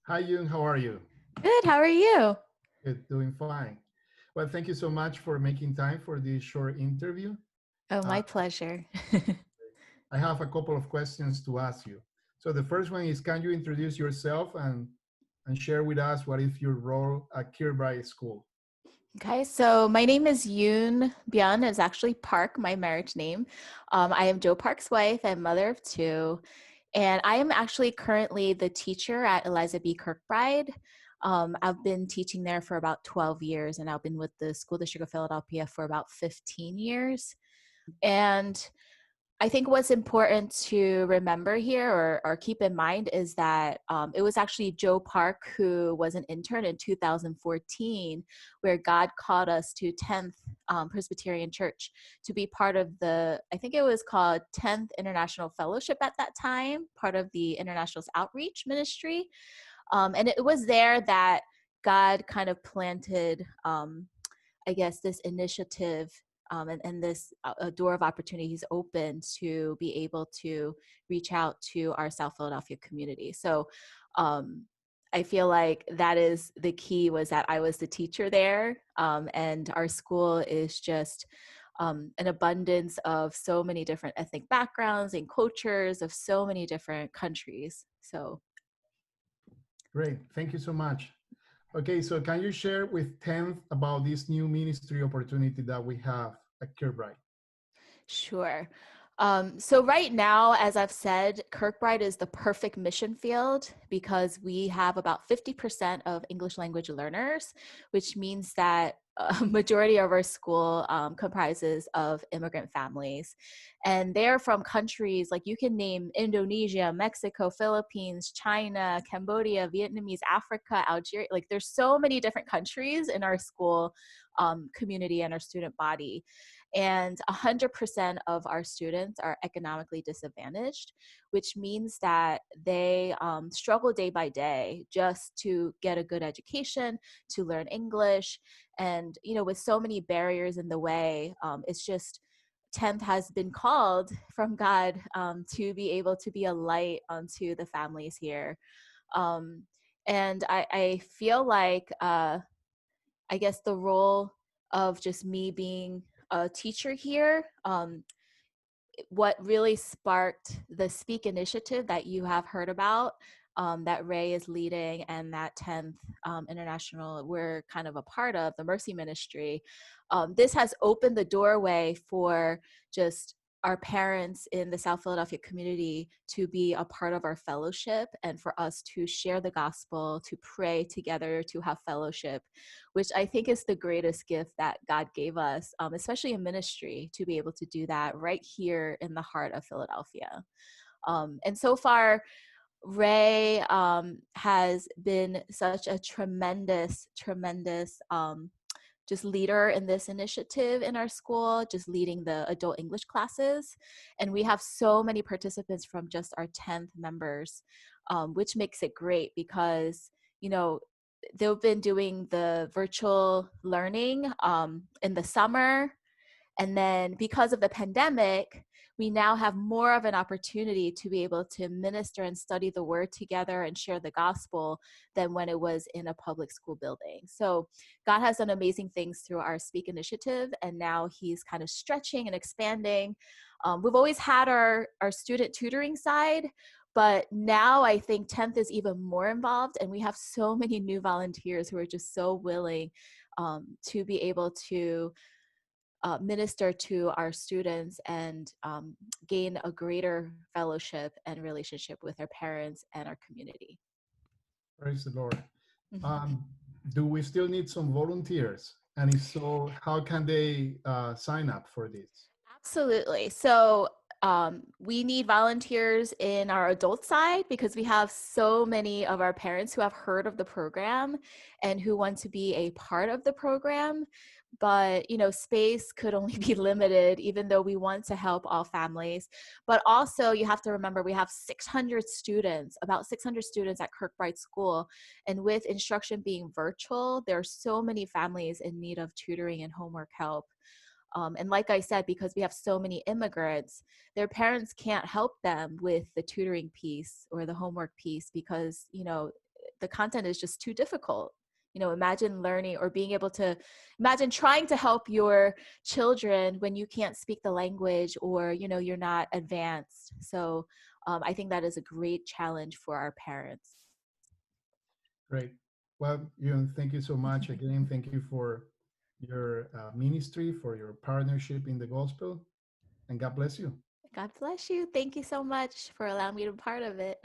Hi, Yoon. How are you? Good. How are you? Good, doing fine. Well, thank you so much for making time for this short interview. Oh, Uh, my pleasure. I have a couple of questions to ask you. So the first one is, can you introduce yourself and share with us what is your role at Kirkbride School? Okay, so my name is Yoon Byun. Is actually Park, my marriage name. I am Joe Park's wife and mother of two, and I am actually currently the teacher at Eliza B. Kirkbride. I've been teaching there for about 12 years, and I've been with the School District of Philadelphia for about 15 years. And I think what's important to remember here or keep in mind is that it was actually Joe Park who was an intern in 2014, where God called us to 10th Presbyterian Church to be part of I think it was called 10th International Fellowship at that time, part of the Internationals Outreach Ministry. And it was there that God kind of planted, I guess, this initiative and this a door of opportunities open to be able to reach out to our South Philadelphia community. So I feel like that is the key, was that I was the teacher there, and our school is just an abundance of so many different ethnic backgrounds and cultures of so many different countries. So Great, thank you so much. Okay, so can you share with 10th about this new ministry opportunity that we have at Kirkbride? sure. So right now, as I've said, Kirkbride is the perfect mission field because we have about 50% of English language learners, which means that a majority of our school comprises of immigrant families. And they're from countries like, you can name Indonesia, Mexico, Philippines, China, Cambodia, Vietnamese, Africa, Algeria. Like, there's so many different countries in our school community and our student body. And 100% of our students are economically disadvantaged, which means that they struggle day by day just to get a good education, to learn English. And, with so many barriers in the way, it's just 10th has been called from God to be able to be a light unto the families here. Um, and I feel like, I guess, the role of just me being a teacher here, what really sparked the Speak initiative that you have heard about, that Ray is leading, and that 10th International we're kind of a part of, the Mercy Ministry. This has opened the doorway for just our parents in the South Philadelphia community to be a part of our fellowship, and for us to share the gospel, to pray together, to have fellowship, which I think is the greatest gift that God gave us, especially in ministry, to be able to do that right here in the heart of Philadelphia. And so far, Ray has been such a tremendous just leader in this initiative in our school, just leading the adult English classes. And we have so many participants from just our 10th members, which makes it great because, you know, they've been doing the virtual learning in the summer. And then because of the pandemic, we now have more of an opportunity to be able to minister and study the word together and share the gospel than when it was in a public school building. So God has done amazing things through our Speak initiative, and now he's kind of stretching and expanding. We've always had our student tutoring side, but now I think 10th is even more involved, and we have so many new volunteers who are just so willing to be able to minister to our students and gain a greater fellowship and relationship with our parents and our community. Praise the Lord. Mhm. Um, do we still need some volunteers? And if so, how can they sign up for this? Absolutely. So we need volunteers in our adult side because we have so many of our parents who have heard of the program and who want to be a part of the program. But, space could only be limited, even though we want to help all families. But also, you have to remember, we have 600 students, about 600 students at Kirkbride School. And with instruction being virtual, there are so many families in need of tutoring and homework help. And like I said, because we have so many immigrants, their parents can't help them with the tutoring piece or the homework piece because, the content is just too difficult. You know, imagine learning or being able to imagine trying to help your children when you can't speak the language, or, you know, you're not advanced. So I think that is a great challenge for our parents. Great. Well, Yun, thank you so much again. Thank you for your ministry, for your partnership in the gospel, and God bless you. God bless you. Thank you so much for allowing me to be part of it.